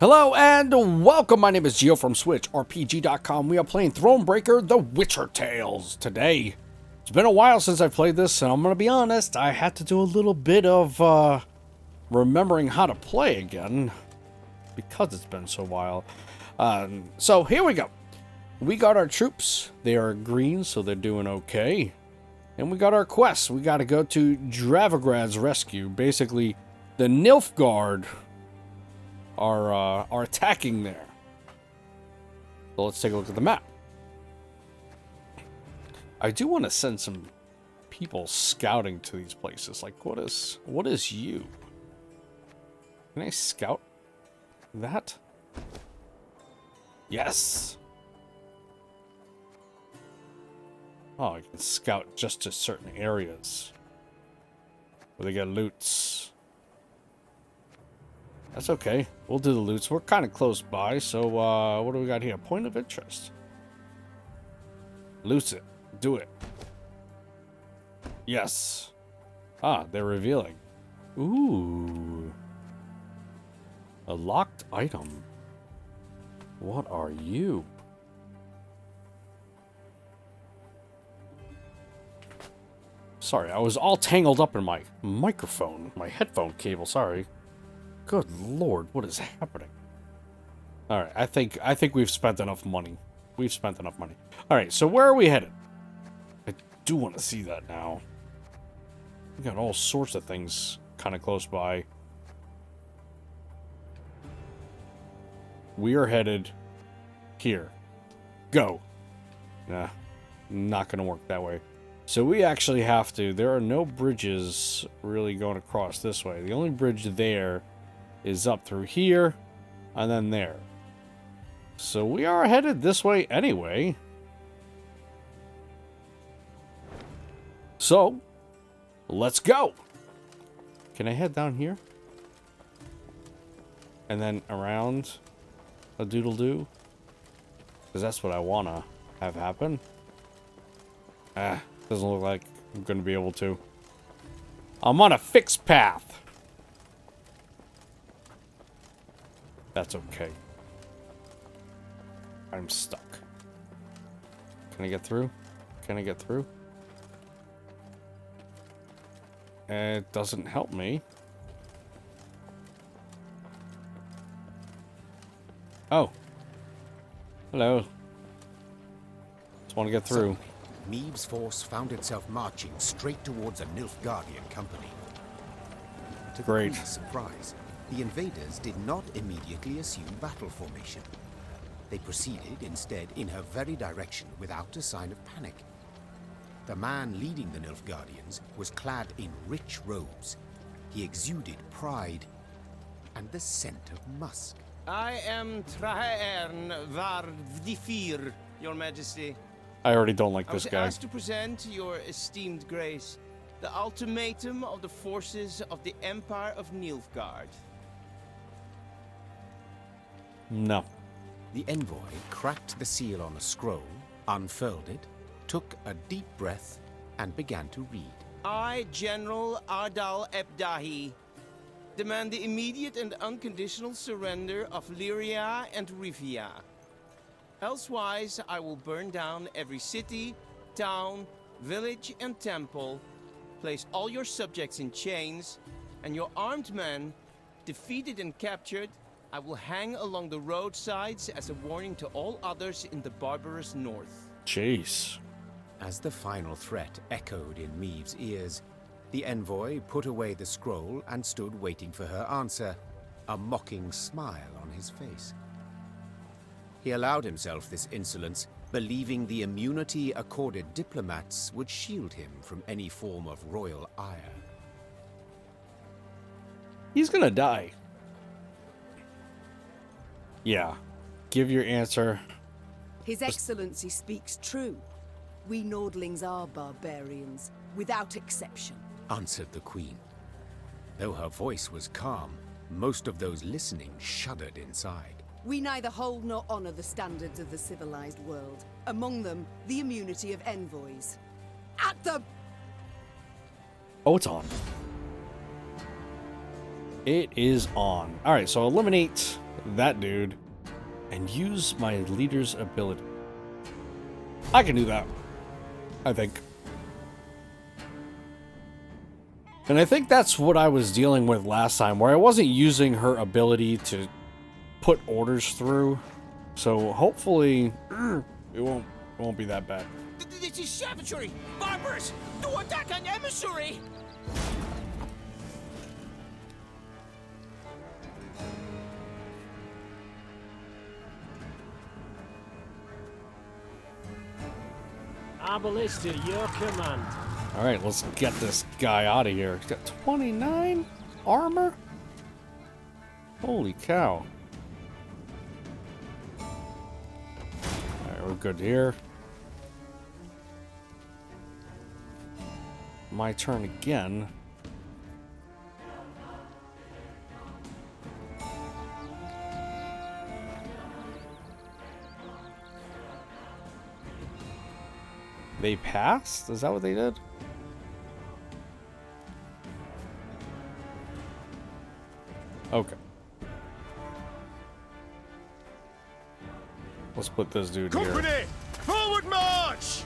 Hello and welcome, my name is Gio from Switchrpg.com. We are playing Thronebreaker, The Witcher Tales today. It's been a while since I played this, and I'm going to be honest, I had to do a little bit of remembering how to play again, because it's been so while. So here we go. We got our troops, they are green, so they're doing okay. And we got our quests, we got to go to Dravograd's rescue. Basically, the Nilfgaard are attacking there. So let's take a look at the map. I do want to send some people scouting to these places. Like, what is you? Can I scout that? Yes. Oh, I can scout just to certain areas where they get loots. That's okay. We'll do the loots. We're kind of close by, so what do we got here? Point of interest. Loot it. Do it. Yes. Ah, they're revealing. Ooh. A locked item. What are you? Sorry, I was all tangled up in my microphone, my headphone cable, sorry. Good lord, what is happening? Alright, I think we've spent enough money. We've spent enough money. Alright, so where are we headed? I do want to see that now. We got all sorts of things kind of close by. We are headed here. Go. Nah, not gonna work that way. So we actually have to, there are no bridges really going across this way. The only bridge there is up through here, and then there. So we are headed this way anyway. So, let's go! Can I head down here? And then around a doodle-doo? Because that's what I want to have happen. Doesn't look like I'm going to be able to. I'm on a fixed path. That's okay. I'm stuck. Can I get through? Can I get through? It doesn't help me. Oh. Hello. Just want to get through. Meve's force found itself marching straight towards a Nilfgaardian company. To the Queen's surprise, the invaders did not immediately assume battle formation. They proceeded instead in her very direction without a sign of panic. The man leading the Nilfgaardians was clad in rich robes. He exuded pride and the scent of musk. I am Traern Vardifir, Your Majesty. I already don't like this guy. I was asked to present to your esteemed grace the ultimatum of the forces of the Empire of Nilfgaard. No. The envoy cracked the seal on a scroll, unfurled it, took a deep breath, and began to read. I, General Ardal Ebdahi, demand the immediate and unconditional surrender of Lyria and Rivia. Elsewise, I will burn down every city, town, village, and temple, place all your subjects in chains, and your armed men, defeated and captured, I will hang along the roadsides as a warning to all others in the barbarous north. Jeez. As the final threat echoed in Meve's ears, the envoy put away the scroll and stood waiting for her answer, a mocking smile on his face. He allowed himself this insolence, believing the immunity accorded diplomats would shield him from any form of royal ire. He's gonna die. Yeah. Give your answer. His Excellency speaks true. We Nordlings are barbarians, without exception, answered the Queen. Though her voice was calm, most of those listening shuddered inside. We neither hold nor honor the standards of the civilized world. Among them, the immunity of envoys. At the... Oh, it's on. It is on. Alright, so eliminate that dude and use my leader's ability. I can do that, I think. And I think that's what I was dealing with last time, where I wasn't using her ability to put orders through. So hopefully it won't be that bad. This is savagery! Barbers! To attack an emissary! Obelisk to your command. Alright, let's get this guy out of here. He's got 29 armor? Holy cow. Alright, we're good here. My turn again. They passed? Is that what they did? Okay. Let's put this dude here. Company! Forward march!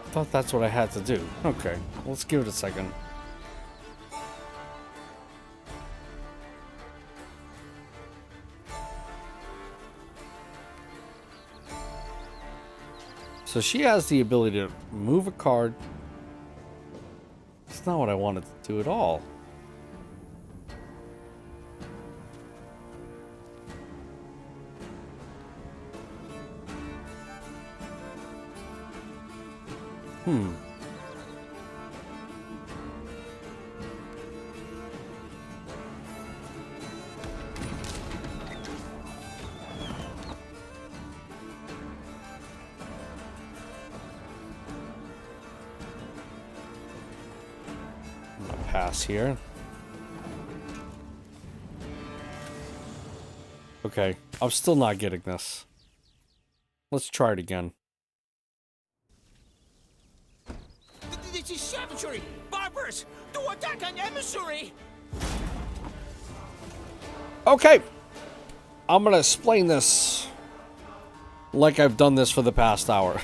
I thought that's what I had to do. Okay, let's give it a second. So she has the ability to move a card. It's not what I wanted to do at all. I'm gonna pass here. Okay, I'm still not getting this. Let's try it again. This is savagery! Barbers! To attack an emissary! Okay, I'm gonna explain this like I've done this for the past hour.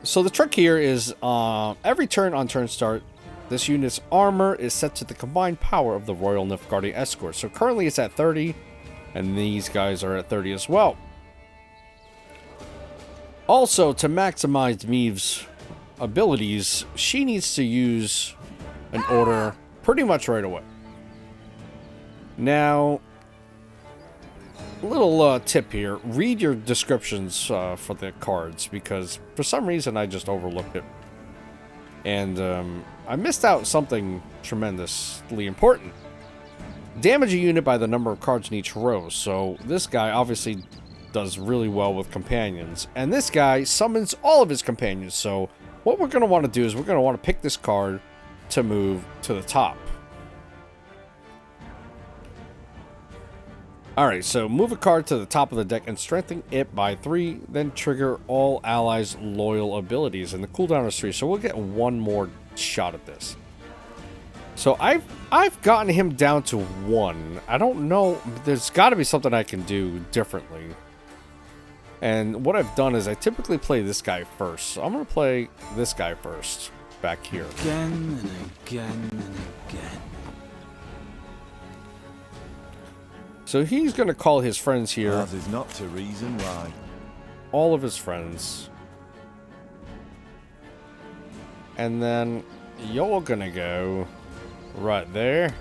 So the trick here is every turn on turn start, this unit's armor is set to the combined power of the Royal Nilfgaardian escort. So currently it's at 30, and these guys are at 30 as well. Also, to maximize Meve's abilities, she needs to use an order pretty much right away. Now, little tip here, read your descriptions for the cards, because for some reason I just overlooked it. And I missed out something tremendously important. Damage a unit by the number of cards in each row. So this guy obviously does really well with companions. And this guy summons all of his companions. So what we're going to want to do is we're going to want to pick this card to move to the top. Alright, so move a card to the top of the deck and strengthen it by 3, then trigger all allies' loyal abilities. And the cooldown is 3, so we'll get one more shot at this. So I've gotten him down to 1. I don't know, there's got to be something I can do differently. And what I've done is I typically play this guy first. So I'm going to play this guy first, back here. Again and again and again. So he's going to call his friends here. That is not to reason why. All of his friends. And then you're going to go right there.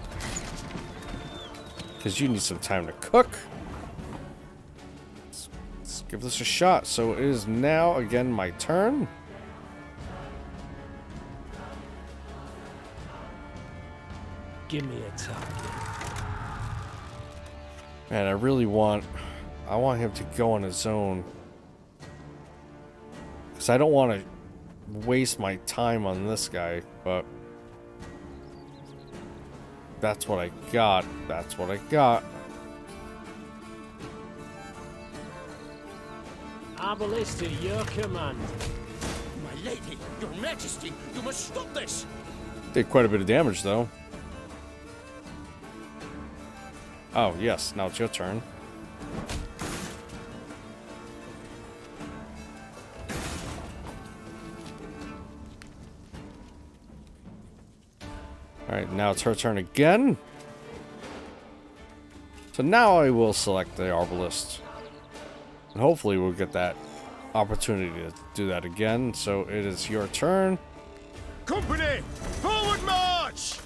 Because you need some time to cook. Let's give this a shot. So it is now, again, my turn. Give me a target. Man, I really want... I want him to go on his own. Because I don't want to waste my time on this guy, but... That's what I got. That's what I got. Arbalist at your command. My lady, your majesty, you must stop this! Did quite a bit of damage, though. Oh, yes. Now it's your turn. Alright, now it's her turn again. So now I will select the Arbalist. And hopefully we'll get that opportunity to do that again. So it is your turn. Company, forward march!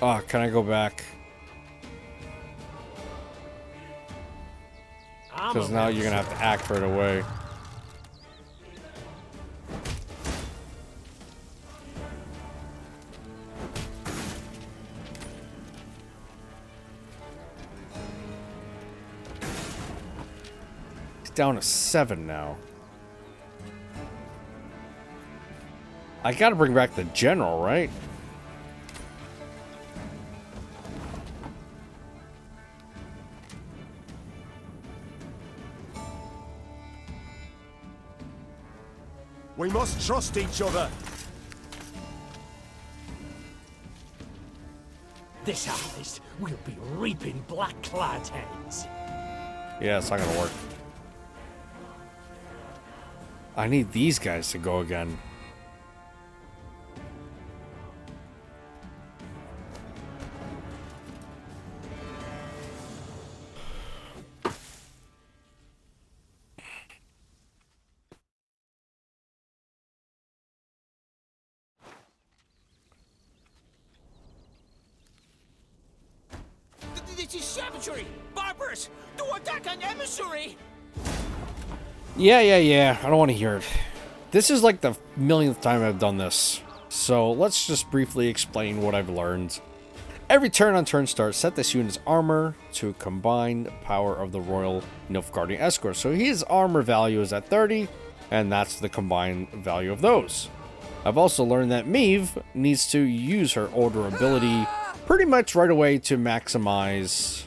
Ah, can I go back? Because now you're going to have to act right away. He's down to 7 now. I got to bring back the general, right? We must trust each other. This harvest will be reaping black-clad heads. Yeah, it's not gonna work. I need these guys to go again. This is savagery! Barbarous! To attack an emissary! Yeah. I don't want to hear it. This is like the millionth time I've done this. So let's just briefly explain what I've learned. Every turn on turn start, set this unit's armor to combined power of the Royal Nilfgaardian Escort. So his armor value is at 30, and that's the combined value of those. I've also learned that Meve needs to use her order ability pretty much right away to maximize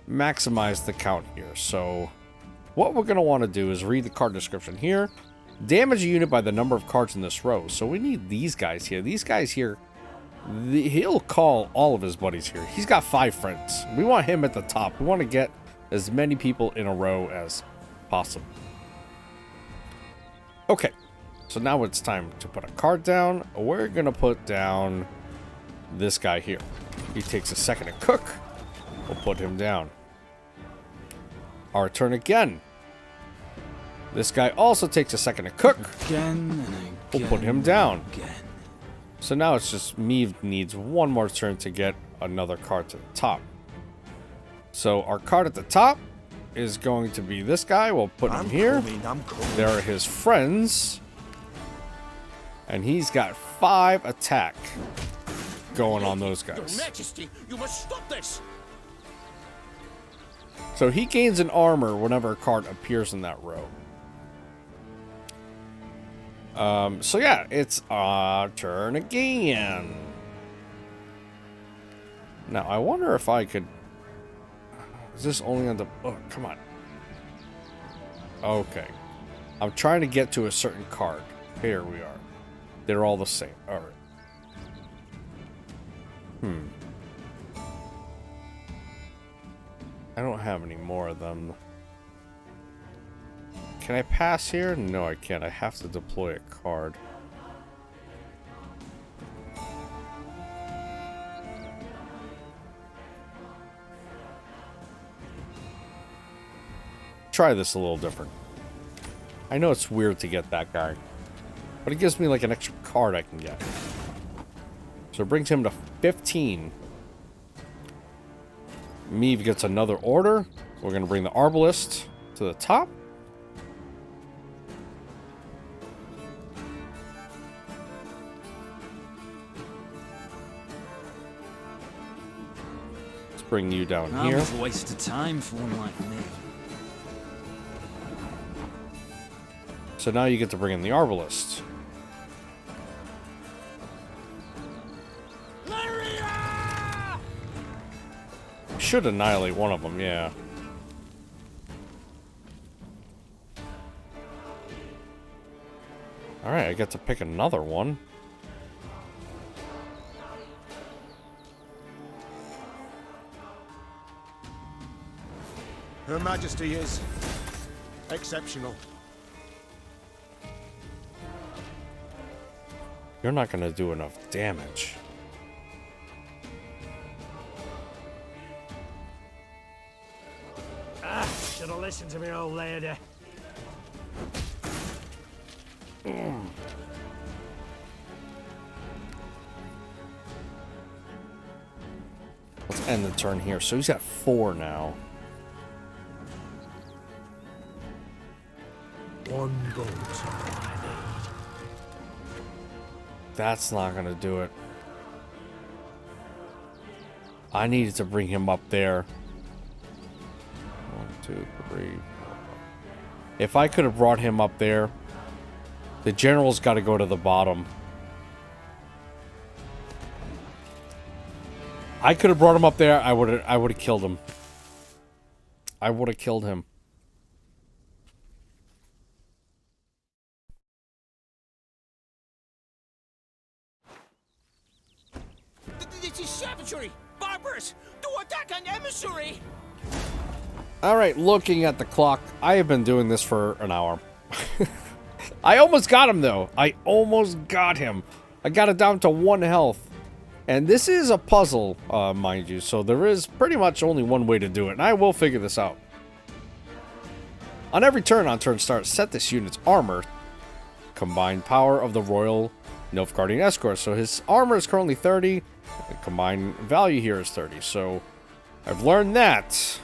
the count here. So what we're going to want to do is read the card description here. Damage a unit by the number of cards in this row. So we need these guys here. These guys here, he'll call all of his buddies here. He's got 5 friends. We want him at the top. We want to get as many people in a row as possible. Okay, so now it's time to put a card down. We're going to put down this guy here. He takes a second to cook. We'll put him down. Our turn again. This guy also takes a second to cook. Again and again. We'll put him down. Again. So now it's just Meve needs one more turn to get another card to the top. So our card at the top is going to be this guy. We'll put him here. I'm coming. There are his friends. And he's got 5 attack going on those Your guys. majesty, you must stop this! So he gains an armor whenever a card appears in that row. So yeah, it's our turn again. Now I wonder if I could. Is this only on the? Oh, come on. Okay, I'm trying to get to a certain card. Here we are. They're all the same. All right. I don't have any more of them. Can I pass here? No, I can't. I have to deploy a card. Try this a little different. I know it's weird to get that guy, but it gives me like an extra card I can get. So it brings him to 15. Meve gets another order. We're going to bring the Arbalist to the top. Let's bring you down here. That was a waste of time for one like me. So now you get to bring in the Arbalist. Lyria! should annihilate one of them, yeah. Alright, I get to pick another one. Her Majesty is exceptional. You're not gonna do enough damage. Should have listened to me, old lady. Let's end the turn here. So he's got 4 now. One bolt's all I need. That's not gonna do it. I needed to bring him up there. 1, 2, 3, 4. If I could have brought him up there, the general's got to go to the bottom. I could have brought him up there. I would have killed him. I would have killed him. This is savagery! Barbarous! To attack an emissary! Alright, looking at the clock, I have been doing this for an hour. I almost got him, though. I almost got him. I got it down to 1 health. And this is a puzzle, mind you, so there is pretty much only one way to do it, and I will figure this out. On every turn on turn start, set this unit's armor. Combined power of the Royal Nilfgaardian Escort. So his armor is currently 30. The combined value here is 30. So I've learned that.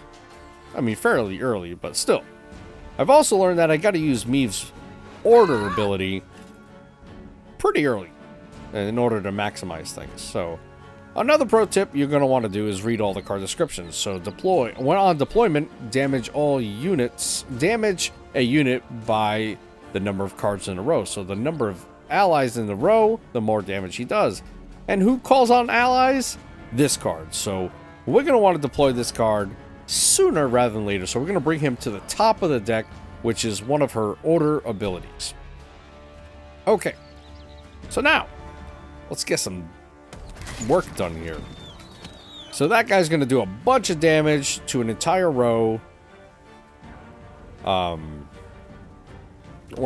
I mean, fairly early, but still. I've also learned that I got to use Meve's order ability pretty early in order to maximize things. So another pro tip you're going to want to do is read all the card descriptions. So when on deployment, damage all units. Damage a unit by the number of cards in a row. So the number of allies in the row, the more damage he does. And who calls on allies? This card. So we're going to want to deploy this card sooner rather than later. So we're going to bring him to the top of the deck, which is one of her order abilities. Okay. So now, let's get some work done here. So that guy's going to do a bunch of damage to an entire row. When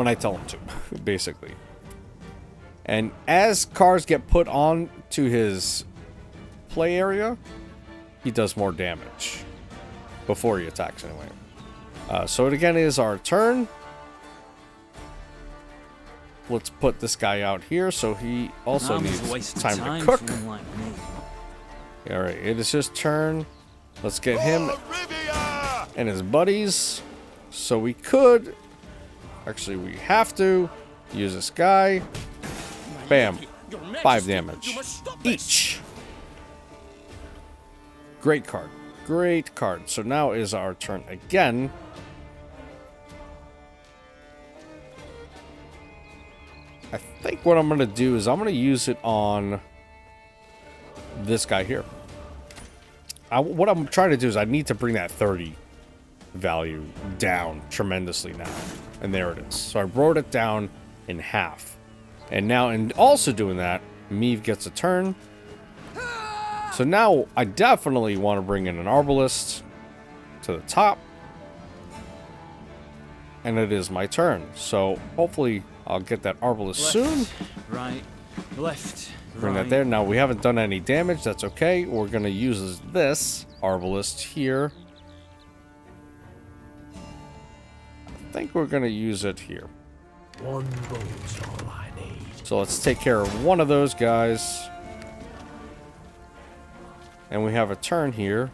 I tell him to, basically. And as cards get put on to his play area, he does more damage. Before he attacks, anyway. So it again is our turn. Let's put this guy out here so he also needs time to cook. Alright, it is his turn. Let's get him and his buddies. So we could... Actually, we have to use this guy. Bam. 5 damage. Each. Great card. Great card. So now is our turn again. I think what I'm going to do is I'm going to use it on this guy here. What I'm trying to do is I need to bring that 30 value down tremendously now. And there it is. So I wrote it down in half. And now in also doing that, Meve gets a turn. So now I definitely want to bring in an arbalist to the top. And it is my turn. So hopefully I'll get that arbalist soon. Right, left, Bring that there. Now we haven't done any damage. That's okay. We're going to use this arbalist here. I think we're going to use it here. One bolt's all I need. So let's take care of one of those guys. And we have a turn here.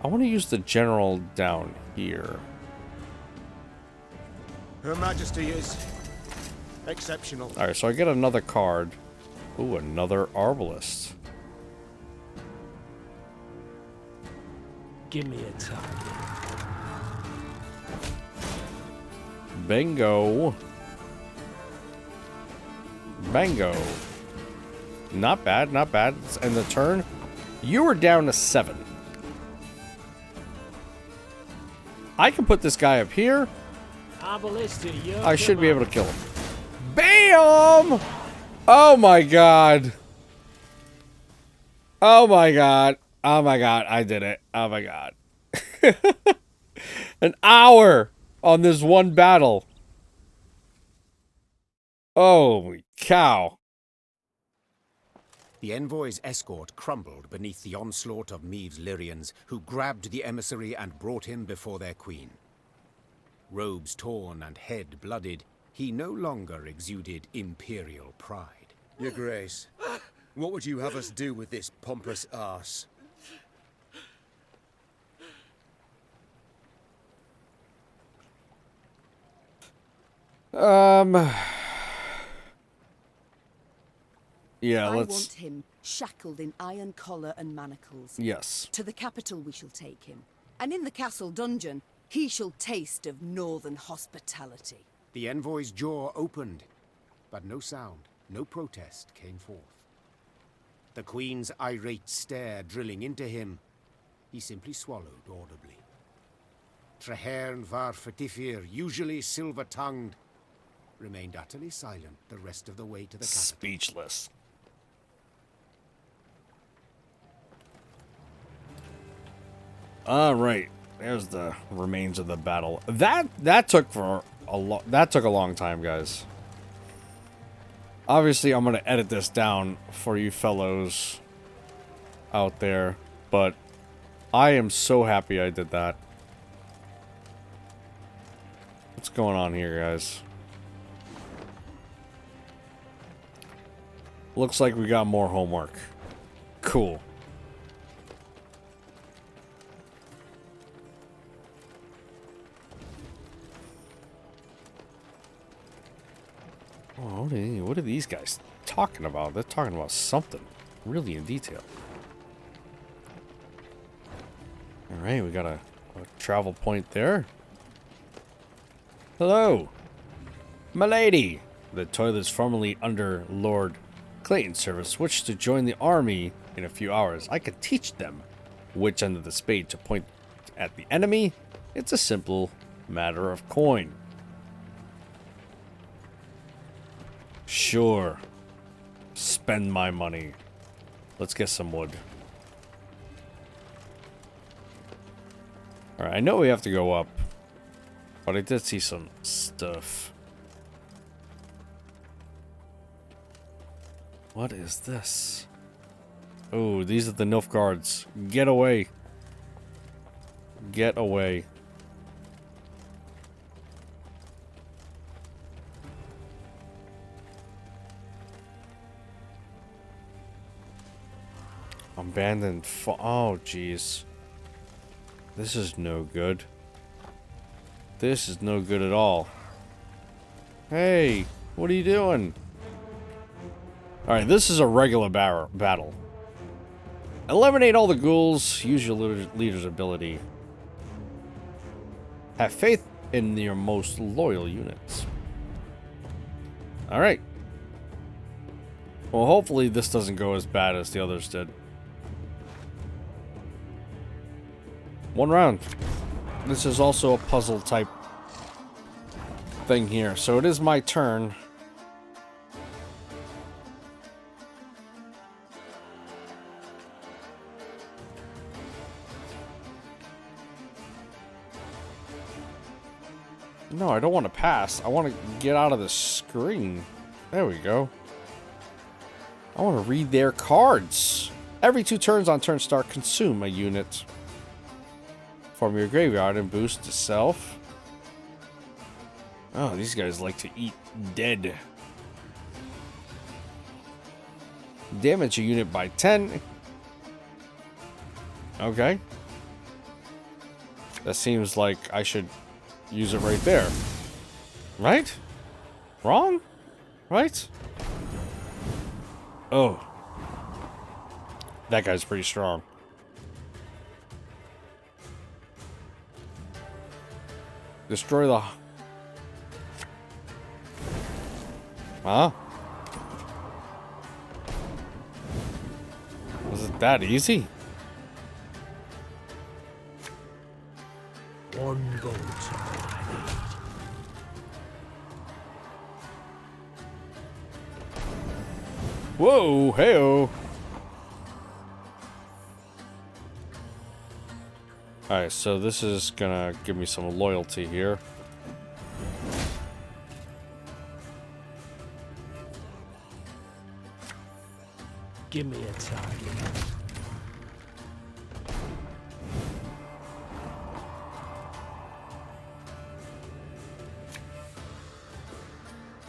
I want to use the general down here. Her Majesty is exceptional. Alright, so I get another card. Ooh, another arbalist. Give me a target. Bingo. Bango. Not bad, not bad. And the turn, you were down to 7. I can put this guy up here. I should be able to kill him. Bam! Oh my god. Oh my god. Oh my god. I did it. Oh my god. An hour on this one battle. Holy cow. The envoy's escort crumbled beneath the onslaught of Meve's Lyrians, who grabbed the emissary and brought him before their queen. Robes torn and head blooded, he no longer exuded imperial pride. Your Grace, what would you have us do with this pompous arse? Yeah, I let's... want him shackled in iron collar and manacles. Yes. To the capital we shall take him. And in the castle dungeon, he shall taste of northern hospitality. The envoy's jaw opened, but no sound, no protest came forth. The queen's irate stare drilling into him, he simply swallowed audibly. Traherne var Fetifir, usually silver-tongued, remained utterly silent the rest of the way to the capital. Speechless. All right, there's the remains of the battle. That took a long time, guys. Obviously, I'm gonna edit this down for you fellows out there, but I am so happy I did that. What's going on here, guys? Looks like we got more homework. Cool. Oh, what are these guys talking about? They're talking about something really in detail. Alright, we got a travel point there. Hello, milady. The toilets formerly under Lord Clayton's service switched to join the army in a few hours. I could teach them which end of the spade to point at the enemy. It's a simple matter of coin. Sure. Spend my money. Let's get some wood. Alright, I know we have to go up. But I did see some stuff. What is this? Oh, these are the Nilfgaards. Get away. Get away. Abandoned oh, jeez. This is no good. This is no good at all. Hey, what are you doing? Alright, this is a regular battle. Eliminate all the ghouls. Use your leader's ability. Have faith in your most loyal units. Alright. Well, hopefully this doesn't go as bad as the others did. One round. This is also a puzzle type thing here. So it is my turn. No, I don't want to pass. I want to get out of the screen. There we go. I want to read their cards. Every 2 turns on turn start, consume a unit from your graveyard and boost to self. Oh, these guys like to eat dead. Damage a unit by 10. Okay. That seems like I should use it right there. Right? Wrong? Right? Oh. That guy's pretty strong. Destroy the... Huh? that easy? One vote I need. Whoa, hey-oh. Alright, so this is gonna give me some loyalty here. Give me a target.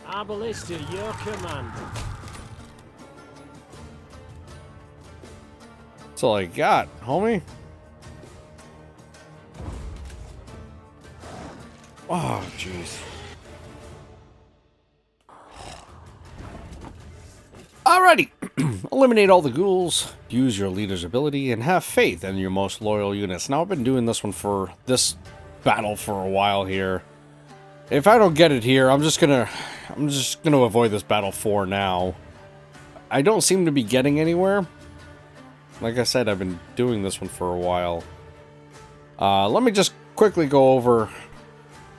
Arbalist to your command. That's all I got, homie. Oh, jeez. Alrighty. Eliminate all the ghouls, use your leader's ability, and have faith in your most loyal units. Now, I've been doing this battle for a while here. If I don't get it here, I'm just gonna avoid this battle for now. I don't seem to be getting anywhere. Like I said, I've been doing this one for a while. Let me just quickly go over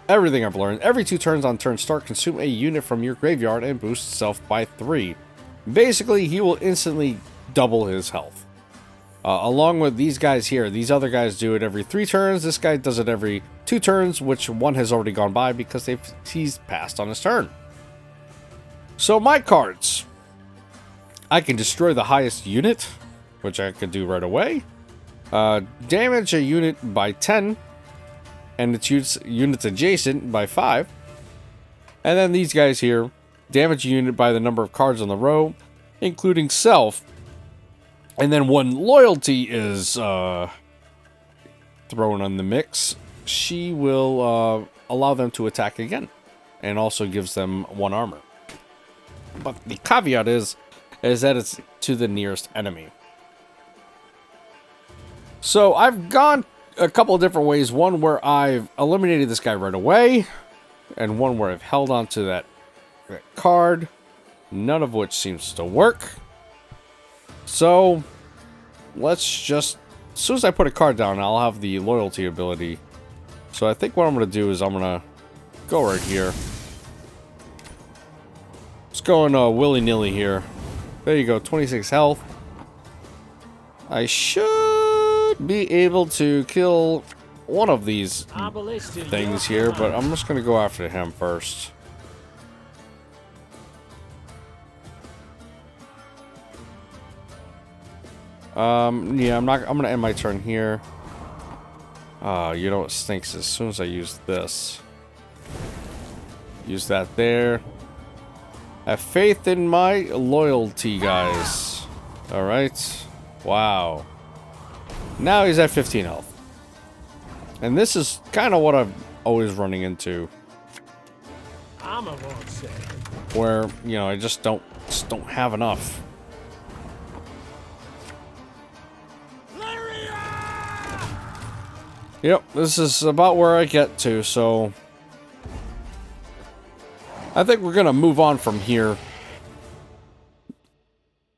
everything I've learned. Every 2 turns on turn start, consume a unit from your graveyard and boost itself by 3. Basically, he will instantly double his health. Along with these guys here, these other guys do it every 3 turns. This guy does it every 2 turns, which one has already gone by because he's passed on his turn. So my cards. I can destroy the highest unit, which I could do right away. Damage a unit by 10. And its units adjacent by 5. And then these guys here, damage a unit by the number of cards on the row, including self. And then when loyalty is thrown on the mix, she will allow them to attack again, and also gives them 1 armor. But the caveat is that it's to the nearest enemy. So I've gone a couple of different ways. One where I've eliminated this guy right away, and one where I've held on to that card, none of which seems to work. So let's just, as soon as I put a card down, I'll have the loyalty ability. So I think what I'm going to do is I'm going to go right here. Let's go in willy-nilly here. There you go, 26 health. I should be able to kill one of these things here, but I'm just going to go after him first. Yeah, I'm going to end my turn here. You know what stinks? As soon as I use this. Use that there. Have faith in my loyalty, guys. Alright. Wow. Now he's at 15 health. And this is kind of what I'm always running into. Where, you know, I just don't have enough. Yep, this is about where I get to, so I think we're gonna move on from here.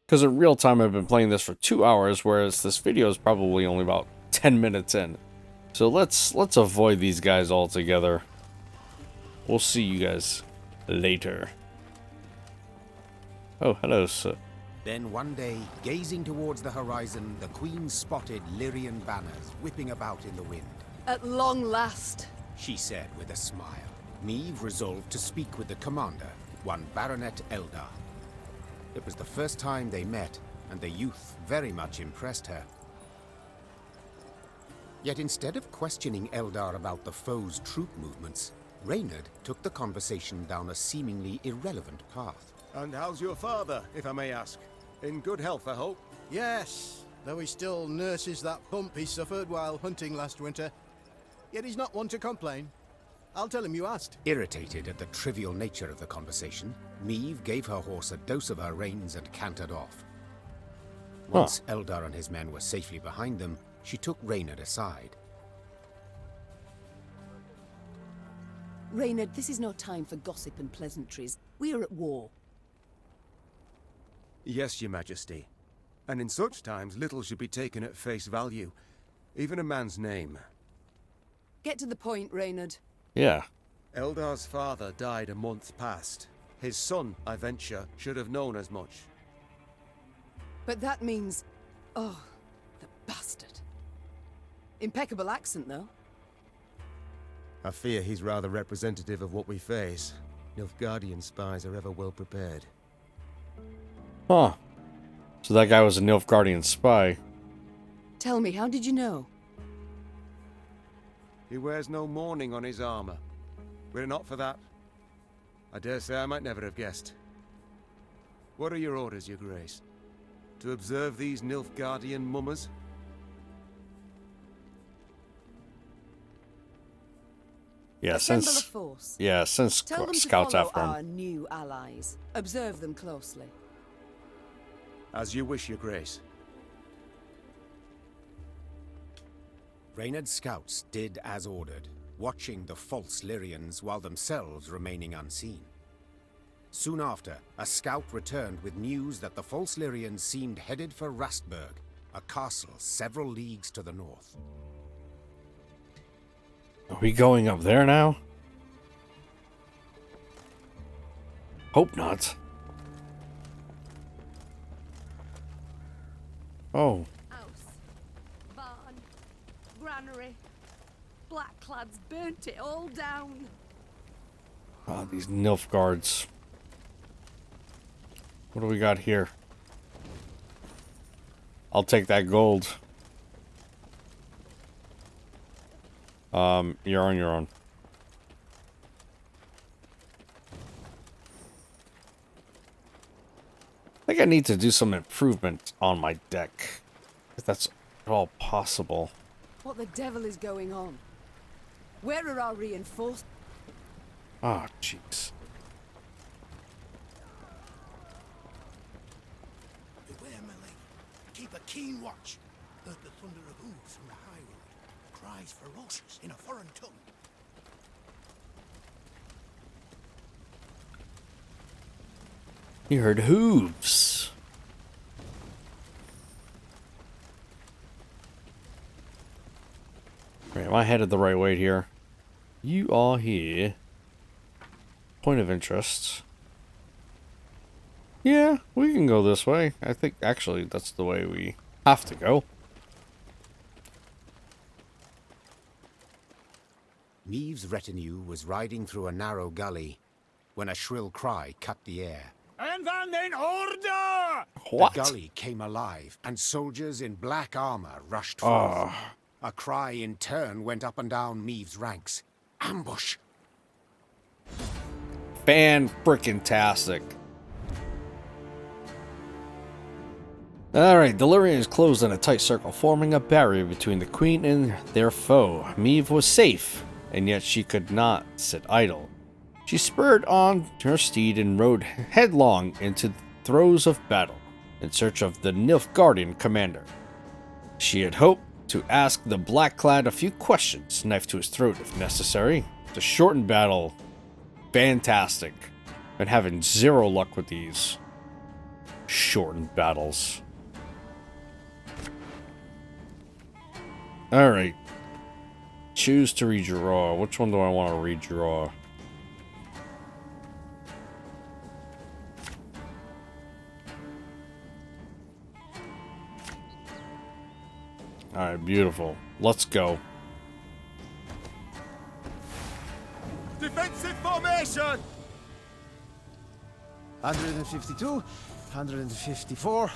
Because in real time I've been playing this for 2 hours, whereas this video is probably only about 10 minutes in. So let's avoid these guys altogether. We'll see you guys later. Oh, hello, sir. Then one day, gazing towards the horizon, the Queen spotted Lyrian banners whipping about in the wind. At long last, She said with a smile. Meve resolved to speak with the commander, one Baronet Eldar. It was the first time they met, and the youth very much impressed her. Yet instead of questioning Eldar about the foe's troop movements, Reynard took the conversation down a seemingly irrelevant path. And how's your father, if I may ask? In good health, I hope? Yes, though he still nurses that bump he suffered while hunting last winter. Yet he's not one to complain. I'll tell him you asked. Irritated at the trivial nature of the conversation, Meve gave her horse a dose of her reins and cantered off. Once Eldar and his men were safely behind them, she took Reynard aside. Reynard, this is no time for gossip and pleasantries. We are at war. Yes, Your Majesty. And in such times, little should be taken at face value. Even a man's name. Get to the point, Reynard. Yeah. Eldar's father died a month past. His son, I venture, should have known as much. But that means... Oh, the bastard. Impeccable accent, though. I fear he's rather representative of what we face. Nilfgaardian spies are ever well prepared. Huh. So that guy was a Nilfgaardian spy. Tell me, how did you know? He wears no mourning on his armor. Were it not for that, I dare say I might never have guessed. What are your orders, your grace? To observe these Nilfgaardian mummers? Yeah, Assemble since a force. yeah, since Tell them scouts to follow after him. our new allies. Observe them closely. As you wish, your grace. Reynard's scouts did as ordered, watching the false Lyrians while themselves remaining unseen. Soon after, a scout returned with news that the false Lyrians seemed headed for Rastburg, a castle several leagues to the north. Are we going up there now? Hope not. Oh. House, barn, granary. Blackclads burnt it all down. Ah, these Nilfgaards. What do we got here? I'll take that gold. You're on your own. I think I need to do some improvement on my deck. If that's at all possible. What the devil is going on? Where are our reinforcements? Ah, jeez. Beware, my lady. Keep a keen watch. Heard the thunder of hooves from the high road. Cries ferocious in a foreign tongue. You heard hooves. Right, am I headed the right way here? You are here. Point of interest. Yeah, we can go this way. I think actually that's the way we have to go. Meve's retinue was riding through a narrow gully when a shrill cry cut the air. And van in order! What? The gully came alive, and soldiers in black armor rushed forth. A cry in turn went up and down Meve's ranks. Ambush! Fan-frickin-tastic. Alright, the Lyrians closed in a tight circle, forming a barrier between the queen and their foe. Meve was safe, and yet she could not sit idle. She spurred on her steed and rode headlong into the throes of battle, in search of the Nilfgaardian commander. She had hoped to ask the Blackclad a few questions, knife to his throat if necessary, to shorten battle. Fantastic. Been having zero luck with these shortened battles. Alright. Choose to redraw. Which one do I want to redraw? Alright, beautiful. Let's go. Defensive formation! 152, 154.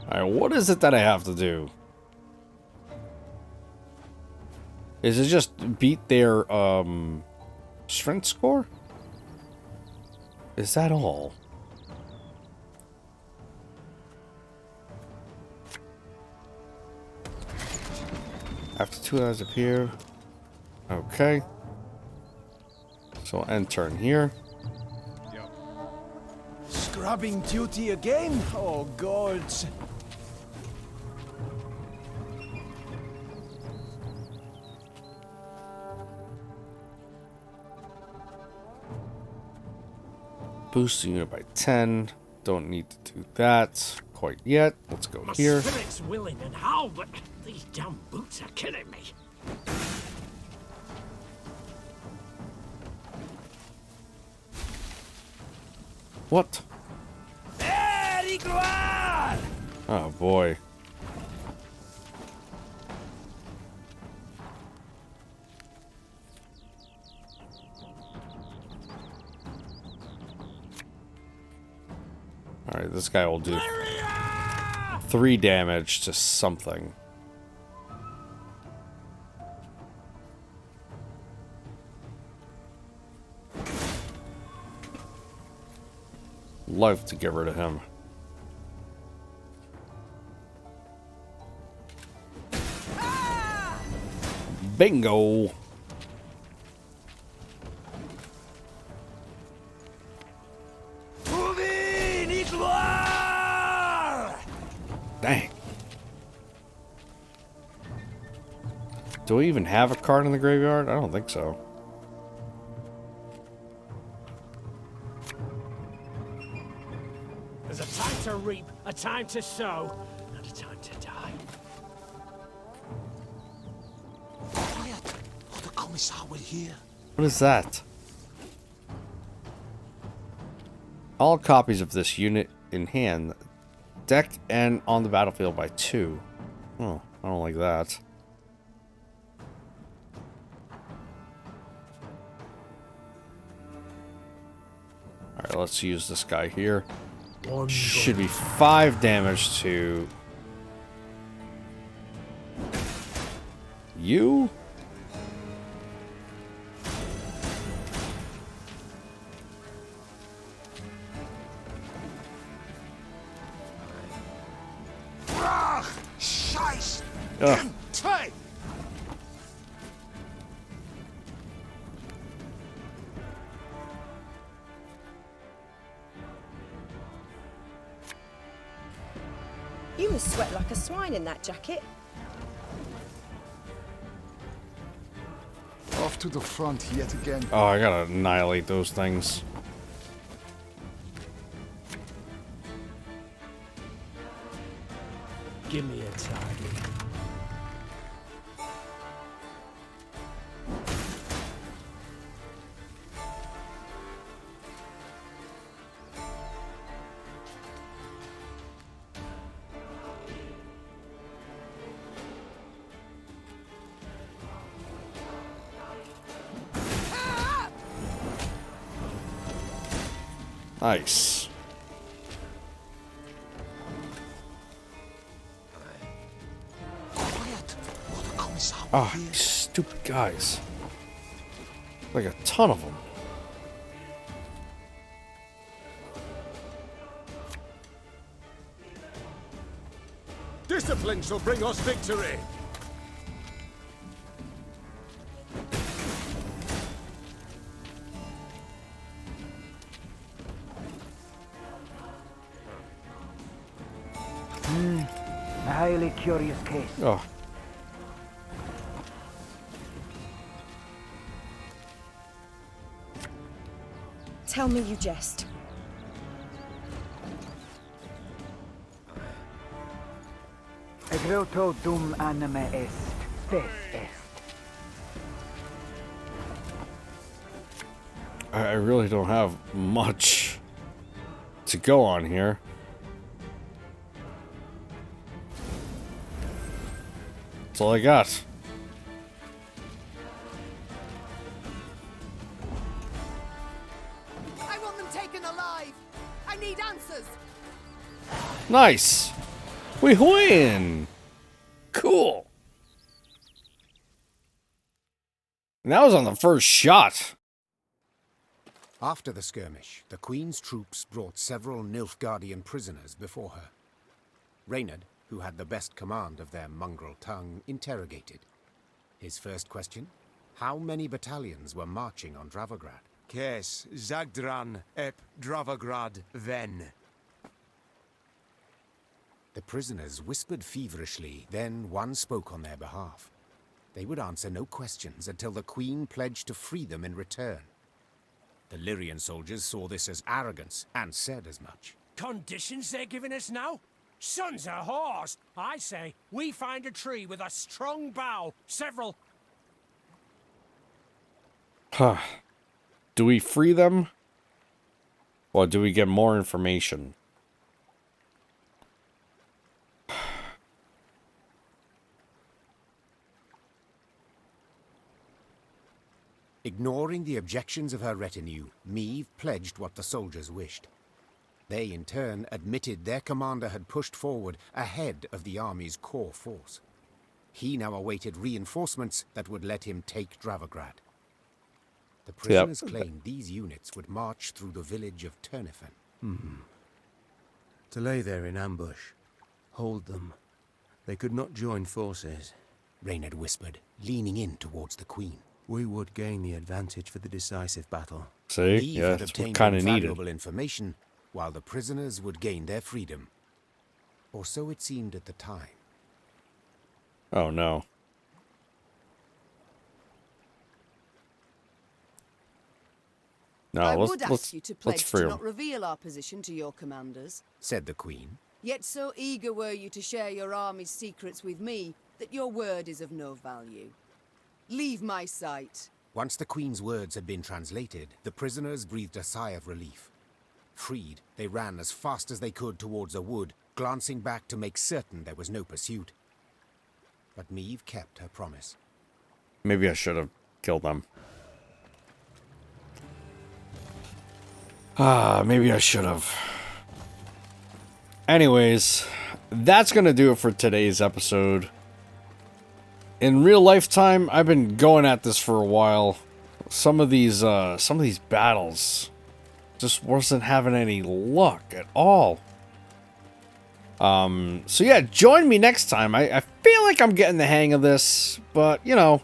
Alright, what is it that I have to do? Is it just beat their, strength score? Is that all? After 2 hours appear. Okay. So I'll end turn here. Scrubbing duty again? Oh, gods. Boost the unit by 10. Don't need to do that quite yet. Let's go My here. spirit's willing and how, but these damn boots are killing me. What? Oh boy. Alright, this guy will do 3 damage to something. Love to get rid of him. Bingo! Dang. Do we even have a card in the graveyard? I don't think so. There's a time to reap, a time to sow, and a time to die. Quiet, or the commissar will hear. What is that? All copies of this unit in hand, decked and on the battlefield by 2. Oh, I don't like that. Alright, let's use this guy here. Should be 5 damage to you. Ugh. You must sweat like a swine in that jacket. Off to the front yet again. Oh, I gotta annihilate those things. Give me a target. Nice. Ah, oh, stupid guys. Like a ton of them. Discipline shall bring us victory. A highly curious case. Oh. Tell me you jest. Egreto dum anima est, spes est. I really don't have much to go on here. That's all I got. I want them taken alive. I need answers. Nice. We win. Cool. And that was on the first shot. After the skirmish, the Queen's troops brought several Nilfgaardian prisoners before her. Reynard, who had the best command of their mongrel tongue, interrogated. His first question: how many battalions were marching on Dravograd? Kes Zagdran ep Dravograd ven. The prisoners whispered feverishly, then one spoke on their behalf. They would answer no questions until the Queen pledged to free them in return. The Lyrian soldiers saw this as arrogance and said as much. Conditions they're giving us now? Sons of whores! I say, we find a tree with a strong bough, several... Huh. Do we free them? Or do we get more information? Ignoring the objections of her retinue, Meve pledged what the soldiers wished. They, in turn, admitted their commander had pushed forward ahead of the army's core force. He now awaited reinforcements that would let him take Dravograd. The prisoners claimed these units would march through the village of Turnifen. To lay there in ambush. Hold them. They could not join forces. Reynard whispered, leaning in towards the Queen. We would gain the advantage for the decisive battle. See? Meve Yeah, had that's obtained what kind of needed. invaluable information, while the prisoners would gain their freedom. Or so it seemed at the time. Oh, no. No, I let's, would ask let's, you to let's pledge free to them. not reveal our position to your commanders. Said the Queen. Yet so eager were you to share your army's secrets with me that your word is of no value. Leave my sight. Once the Queen's words had been translated, the prisoners breathed a sigh of relief. Freed, they ran as fast as they could towards a wood, glancing back to make certain there was no pursuit. But Meve kept her promise. Maybe I should have killed them. Maybe I should have. Anyways, that's going to do it for today's episode. In real lifetime, I've been going at this for a while. Some of these battles just wasn't having any luck at all. So yeah, join me next time. I feel like I'm getting the hang of this, but you know,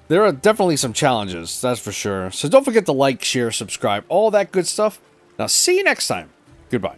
there are definitely some challenges, that's for sure. So don't forget to like, share, subscribe, all that good stuff. Now see you next time. Goodbye.